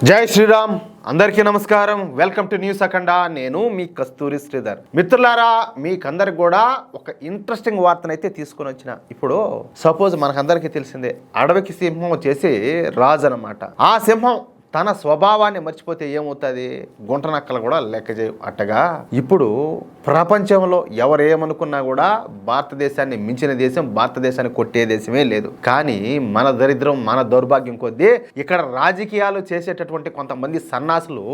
జై శ్రీరామ్. అందరికీ నమస్కారం. వెల్కమ్ టు న్యూస్ అఖండ. నేను మీ కస్తూరి శ్రీధర్. మిత్రులారా, మీకందరికి కూడా ఒక ఇంట్రెస్టింగ్ వార్తనైతే తీసుకొని వచ్చిన. ఇప్పుడు సపోజ్ మనకందరికీ తెలిసిందే, అడవికి సింహం వచ్చేసి రాజు అనమాట. ఆ సింహం తన స్వభావాన్ని మర్చిపోతే ఏమవుతుంది? గుంటనక్కలు కూడా లెక్క చేయవు. అట్టగా ఇప్పుడు ప్రపంచంలో ఎవరేమనుకున్నా కూడా భారతదేశాన్ని మించిన దేశం, భారతదేశాన్ని కొట్టే దేశమే లేదు. కానీ మన దరిద్రం, మన దౌర్భాగ్యం కొద్దీ ఇక్కడ రాజకీయాలు చేసేటటువంటి కొంతమంది సన్నాసులు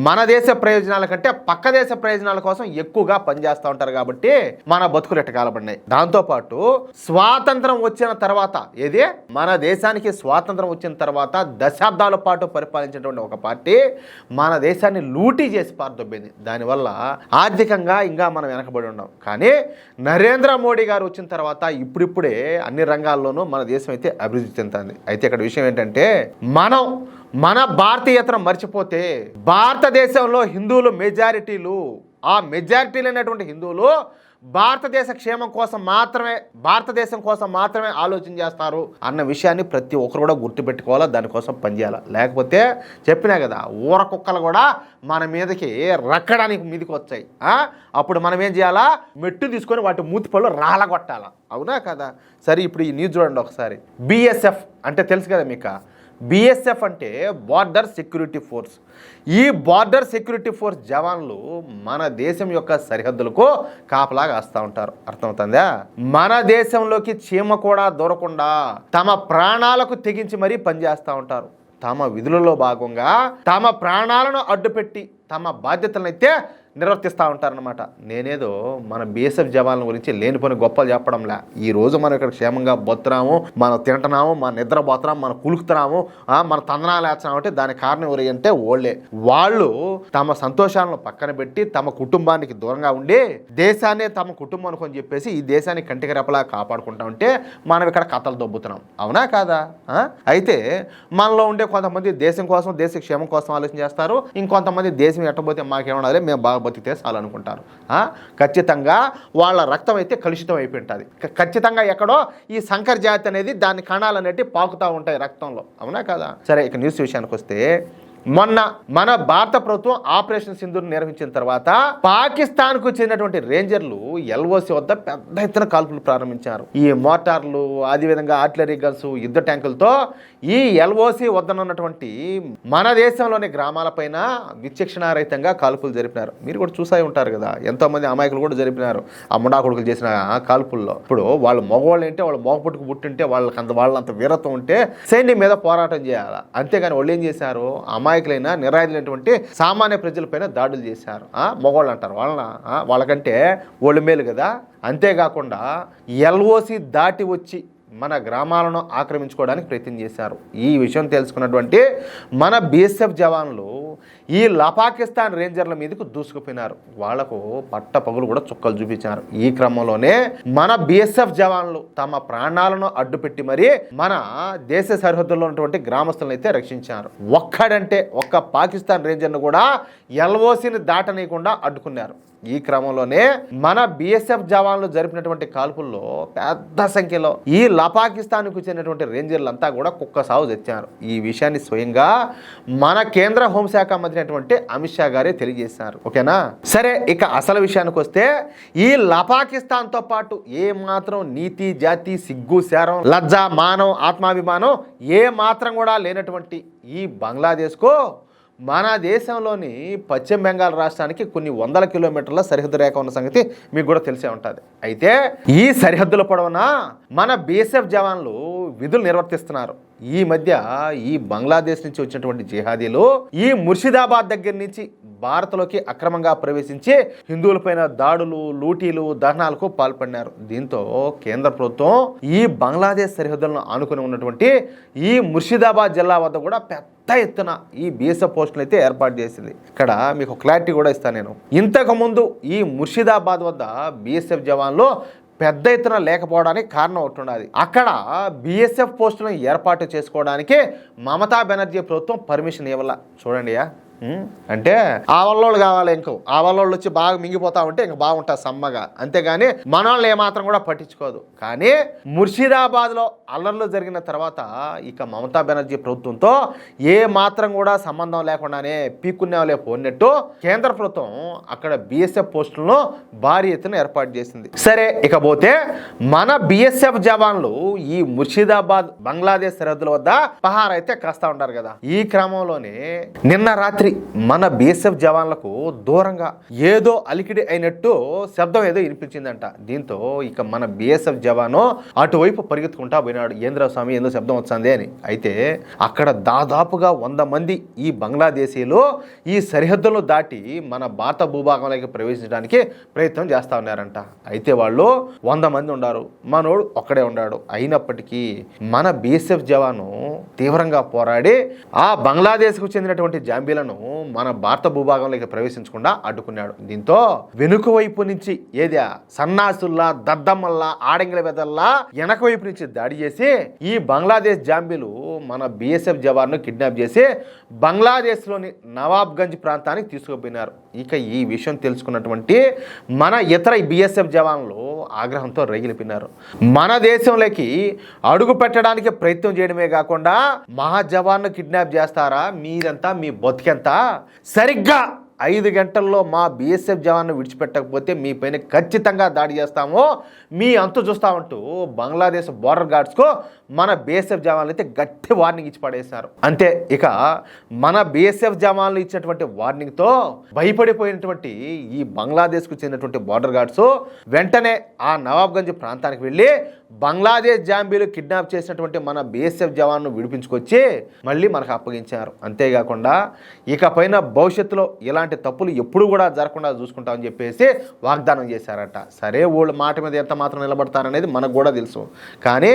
మన దేశ ప్రయోజనాల కంటే పక్క దేశ ప్రయోజనాల కోసం ఎక్కువగా పనిచేస్తూ ఉంటారు. కాబట్టి మన బతుకులు ఎట్టకాలబడినాయి. దాంతోపాటు స్వాతంత్రం వచ్చిన తర్వాత, ఏది మన దేశానికి స్వాతంత్రం వచ్చిన తర్వాత దశాబ్దాల పాటు పరిపాలించినటువంటి ఒక పార్టీ మన దేశాన్ని లూటీ చేసి పారదొబ్బింది. దానివల్ల ఆర్థికంగా ఇంకా మనం వెనకబడి ఉన్నాం. కానీ నరేంద్ర మోడీ గారు వచ్చిన తర్వాత ఇప్పుడిప్పుడే అన్ని రంగాల్లోనూ మన దేశం అయితే అభివృద్ధి చెందుతుంది. అయితే ఇక్కడ విషయం ఏంటంటే, మన భారతీయతను మర్చిపోతే భారతదేశంలో హిందువులు మెజారిటీలు, ఆ మెజారిటీలు అయినటువంటి హిందువులు భారతదేశం కోసం మాత్రమే ఆలోచన చేస్తారు అన్న విషయాన్ని ప్రతి ఒక్కరు కూడా గుర్తుపెట్టుకోవాలా, దానికోసం పనిచేయాలి. లేకపోతే చెప్పినా కదా, ఊర కుక్కలు కూడా మన మీదకి రక్కడానికి మీదకి వచ్చాయి. అప్పుడు మనం ఏం చేయాలా? మెట్టు తీసుకొని వాటి మూతి పళ్ళు రాలగొట్టాలా. అవునా కదా? సరే, ఇప్పుడు ఈ న్యూస్ చూడండి ఒకసారి. బిఎస్ఎఫ్ అంటే తెలుసు కదా మీకు. బిఎస్ఎఫ్ అంటే బార్డర్ సెక్యూరిటీ ఫోర్స్. ఈ బార్డర్ సెక్యూరిటీ ఫోర్స్ జవాన్లు మన దేశం యొక్క సరిహద్దులకు కాపలాగా వస్తూ ఉంటారు. అర్థమవుతుందా? మన దేశంలోకి చీమ కూడా దూరకుండా తమ ప్రాణాలకు తెగించి మరీ పనిచేస్తూ ఉంటారు. తమ విధులలో భాగంగా తమ ప్రాణాలను అడ్డుపెట్టి తమ బాధ్యతలనైతే నిర్వర్తిస్తూ ఉంటారనమాట. నేనేదో మన బిఎస్ఎఫ్ జవాన్ల గురించి లేనిపోని గొప్పలు చెప్పడంలే. ఈరోజు మనం ఇక్కడ క్షేమంగా బతున్నాము, మనం తింటున్నాము, మన నిద్రపోతున్నాము, మనం కులుకుతున్నాము, మన తందనాలు వేస్తున్నాము అంటే దానికి కారణం ఎవరు అంటే వాళ్ళు తమ సంతోషాలను పక్కన పెట్టి తమ కుటుంబానికి దూరంగా ఉండి దేశాన్ని తమ కుటుంబం అనుకొని చెప్పేసి ఈ దేశాన్ని కంటికి రెపలా కాపాడుకుంటా ఉంటే మనం ఇక్కడ కథలు దొబ్బుతున్నాం. అవునా కాదా? అయితే మనలో ఉండే కొంతమంది దేశం కోసం, దేశ క్షేమం కోసం ఆలోచన చేస్తారు. ఇంకొంతమంది దేశం ఎట్టబోతే మాకేమన్నా మేము బాగా బతికితే చాలు అనుకుంటారు. ఖచ్చితంగా వాళ్ళ రక్తం అయితే కలుషితం అయిపోయి ఉంటుంది. ఖచ్చితంగా ఎక్కడో ఈ సంకర్ జాతి అనేది దాని కణాలు అనేవి పాకుతూ ఉంటాయి రక్తంలో. అవునా కదా? సరే, ఇక న్యూస్ విషయానికి వస్తే, మొన్న మన భారత ప్రభుత్వం ఆపరేషన్ సింధూర్ నిర్వహించిన తర్వాత పాకిస్తాన్కు చెందినటువంటి రేంజర్లు ఎల్ఓసి వద్ద పెద్ద ఎత్తున కాల్పులు ప్రారంభించారు. ఈ మోటార్లు, అదేవిధంగా ఆర్టిలరీ గన్స్, యుద్ధ ట్యాంకులతో ఈ ఎల్ఓసి వద్దనున్నటువంటి మన దేశంలోని గ్రామాలపైన విచక్షణారహితంగా కాల్పులు జరిపినారు. మీరు కూడా చూసే ఉంటారు కదా, ఎంతోమంది అమాయకులు కూడా జరిపినారు ఆ ముండా కొడుకులు చేసిన కాల్పుల్లో. ఇప్పుడు వాళ్ళు మగవాళ్ళు ఏంటే, వాళ్ళు మగపుట్టుకు పుట్టింటే, వాళ్ళంత వీరత్వం ఉంటే సైన్యం మీద పోరాటం చేయాలి. అంతేగాని వాళ్ళు ఏం చేశారు? అమాయకులైన నిరాయుధులైనటువంటి సామాన్య ప్రజలపైన దాడులు చేశారు. మగవాళ్ళు అంటారు వాళ్ళకంటే ఒళ్ళు మేలు కదా. అంతేకాకుండా ఎల్ఓసి దాటి వచ్చి మన గ్రామాలను ఆక్రమించుకోవడానికి ప్రయత్నం చేశారు. ఈ విషయం తెలుసుకున్నటువంటి మన బిఎస్ఎఫ్ జవాన్లు ఈ పాకిస్తాన్ రేంజర్ల మీదకు దూసుకుపోయినారు. వాళ్లకు పట్ట పగులు కూడా చుక్కలు చూపించారు. ఈ క్రమంలోనే మన బిఎస్ఎఫ్ జవాన్లు తమ ప్రాణాలను అడ్డుపెట్టి మరీ మన దేశ సరిహద్దుల్లో ఉన్నటువంటి గ్రామస్తులను అయితే రక్షించారు. ఒక్క పాకిస్తాన్ రేంజర్ను కూడా ఎల్ఓసిని దాటనీయకుండా అడ్డుకున్నారు. ఈ క్రమంలోనే మన బిఎస్ఎఫ్ జవాన్లు జరిపినటువంటి కాల్పుల్లో పెద్ద సంఖ్యలో ఈ పాకిస్తాన్కు చెందినటువంటి రేంజర్లంతా కూడా కుక్క సాగు తెచ్చారు. ఈ విషయాన్ని స్వయంగా మన కేంద్ర హోంశాఖ మంత్రి అయినటువంటి అమిత్ షా గారే తెలియజేశారు. ఓకేనా? సరే, ఇక అసలు విషయానికి వస్తే, ఈ పాకిస్తాన్తో పాటు ఏ మాత్రం నీతి, జాతి, సిగ్గు, శారం, లజ్జ, మానం, ఆత్మాభిమానం ఏ మాత్రం కూడా లేనటువంటి ఈ బంగ్లాదేశ్కు మన దేశంలోని పశ్చిమ బెంగాల్ రాష్ట్రానికి కొన్ని వందల కిలోమీటర్ల సరిహద్దు రేఖ ఉన్న సంగతి మీకు కూడా తెలిసే ఉంటుంది. అయితే ఈ సరిహద్దుల పొడవున మన బిఎస్ఎఫ్ జవాన్లు విధులు నిర్వర్తిస్తున్నారు. ఈ మధ్య ఈ బంగ్లాదేశ్ నుంచి వచ్చినటువంటి జిహాదీలు ఈ ముర్షిదాబాద్ దగ్గర నుంచి భారత్లోకి అక్రమంగా ప్రవేశించి హిందువులపైన దాడులు, లూటీలు, దహనాలకు పాల్పడినారు. దీంతో కేంద్ర ప్రభుత్వం ఈ బంగ్లాదేశ్ సరిహద్దులను ఆనుకుని ఉన్నటువంటి ఈ ముర్షిదాబాద్ జిల్లా వద్ద కూడా పెద్ద ఎత్తున ఈ బిఎస్ఎఫ్ పోస్టులు అయితే ఏర్పాటు చేసింది. ఇక్కడ మీకు క్లారిటీ కూడా ఇస్తాను నేను. ఇంతకుముందు ఈ ముర్షిదాబాద్ వద్ద బిఎస్ఎఫ్ జవాన్లు పెద్ద ఎత్తున లేకపోవడానికి కారణం అవుతున్నది. అక్కడ బిఎస్ఎఫ్ పోస్టులను ఏర్పాటు చేసుకోవడానికి మమతా బెనర్జీ ప్రభుత్వం పర్మిషన్ ఇవ్వాల. చూడండి, అంటే ఆ వల్లోళ్ళు కావాలి, ఇంకో ఆ వల్లోళ్ళు వచ్చి బాగా మింగిపోతా ఉంటే ఇంక బాగుంటుంది సమ్మగా, అంతేగాని మనోళ్ళు ఏమాత్రం కూడా పట్టించుకోదు. కానీ ముర్షిదాబాద్లో అల్లర్లు జరిగిన తర్వాత ఇక మమతా బెనర్జీ ప్రభుత్వంతో ఏ మాత్రం కూడా సంబంధం లేకుండానే పీక్కునేవాళ్ళే పోన్నట్టు కేంద్ర ప్రభుత్వం అక్కడ బిఎస్ఎఫ్ పోస్టులను భారీ ఎత్తున ఏర్పాటు చేసింది. సరే, ఇకపోతే మన బిఎస్ఎఫ్ జవాన్లు ఈ ముర్షిదాబాద్ బంగ్లాదేశ్ సరిహద్దుల వద్ద పహారా అయితే కాస్తా ఉంటారు కదా. ఈ క్రమంలోనే నిన్న రాత్రి మన బిఎస్ఎఫ్ జవాన్లకు దూరంగా ఏదో అలికిడి అయినట్టు శబ్దం ఏదో వినిపించిందంట. దీంతో ఇక మన బిఎస్ఎఫ్ జవాను అటువైపు పరిగెత్తుకుంటా పోయినాడు. ఏంద్ర స్వామి ఏదో శబ్దం వచ్చింది అని. అయితే అక్కడ దాదాపుగా 100 మంది ఈ బంగ్లాదేశీలు ఈ సరిహద్దులను దాటి మన భారత భూభాగంలోకి ప్రవేశించడానికి ప్రయత్నం చేస్తా ఉన్నారంట. అయితే వాళ్ళు 100 మంది ఉన్నారు, మనోడు ఒక్కడే ఉన్నాడు. అయినప్పటికీ మన బిఎస్ఎఫ్ జవాను తీవ్రంగా పోరాడి ఆ బంగ్లాదేశ్కు చెందినటువంటి జాంబీలను మన భారత భూభాగంలోకి ప్రవేశించకుండా అడ్డుకున్నాడు. దీంతో వెనుక వైపు నుంచి ఏదా సన్నాసుల్లా దద్దమ్మల్లా ఆడంగిల వెదల్లా వెనక వైపు నుంచి దాడి చేసి ఈ బంగ్లాదేశ్ జాంబీలు మన బిఎస్ఎఫ్ జవాన్ను కిడ్నాప్ చేసి బంగ్లాదేశ్లోని నవాబ్గంజ్ ప్రాంతానికి తీసుకుపోయినారు. ఇక ఈ విషయం తెలుసుకున్నటువంటి మన ఇతర బిఎస్ఎఫ్ జవాన్లు ఆగ్రహంతో రగిలిపోయినారు. మన దేశంలోకి అడుగు పెట్టడానికి ప్రయత్నం చేయడమే కాకుండా మా జవాన్ను కిడ్నాప్ చేస్తారా, మీరంతా మీ బతికెంత, సరిగ్గా 5 గంటల్లో మా బిఎస్ఎఫ్ జవాన్ను విడిచిపెట్టకపోతే మీ పైన ఖచ్చితంగా దాడి చేస్తాము, మీ అంతు చూస్తామంటూ బంగ్లాదేశ్ బోర్డర్ గార్డ్స్కు మన బిఎస్ఎఫ్ జవాన్లు అయితే గట్టి వార్నింగ్ ఇచ్చి పడేశారు. అంతే, ఇక మన బిఎస్ఎఫ్ జవాన్లు ఇచ్చినటువంటి వార్నింగ్తో భయపడిపోయినటువంటి ఈ బంగ్లాదేశ్కు చెందినటువంటి బోర్డర్ గార్డ్స్ వెంటనే ఆ నవాబ్గంజ్ ప్రాంతానికి వెళ్ళి బంగ్లాదేశ్ జాంబీలు కిడ్నాప్ చేసినటువంటి మన బిఎస్ఎఫ్ జవాన్ను విడిపించుకొచ్చి మళ్ళీ మనకు అప్పగించారు. అంతేకాకుండా ఇకపైన భవిష్యత్తులో ఇలాంటి తప్పులు ఎప్పుడు కూడా జరగకుండా చూసుకుంటామని చెప్పేసి వాగ్దానం చేశారట. సరే, వాళ్ళు మాట మీద ఎంత మాత్రం నిలబడతారనేది మనకు కూడా తెలుసు. కానీ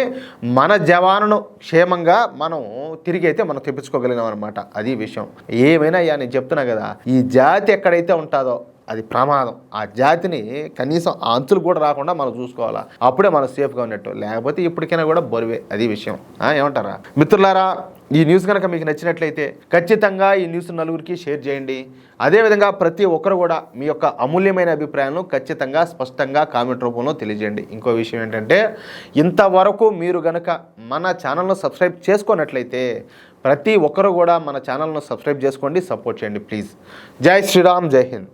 మన జవానును క్షేమంగా మనం తిరిగి అయితే మనం తెప్పించుకోగలిగినాం అనమాట. అది విషయం. ఏమైనా నేను చెప్తున్నా కదా, ఈ జాతి ఎక్కడైతే ఉంటుందో అది ప్రమాదం. ఆ జాతిని కనీసం ఆ అంచులు కూడా రాకుండా మనం చూసుకోవాలా, అప్పుడే మనం సేఫ్గా ఉన్నట్టు. లేకపోతే ఇప్పటికైనా కూడా బరువే. అది విషయం. ఏమంటారా మిత్రులారా? ఈ న్యూస్ కనుక మీకు నచ్చినట్లయితే ఖచ్చితంగా ఈ న్యూస్ నలుగురికి షేర్ చేయండి. అదేవిధంగా ప్రతి ఒక్కరు కూడా మీ యొక్క అమూల్యమైన అభిప్రాయాలను ఖచ్చితంగా స్పష్టంగా కామెంట్ రూపంలో తెలియజేయండి. ఇంకో విషయం ఏంటంటే, ఇంతవరకు మీరు కనుక మన ఛానల్ను సబ్స్క్రైబ్ చేసుకున్నట్లయితే ప్రతి ఒక్కరు కూడా మన ఛానల్ను సబ్స్క్రైబ్ చేసుకోండి, సపోర్ట్ చేయండి ప్లీజ్. జై శ్రీరామ్, జై హింద్.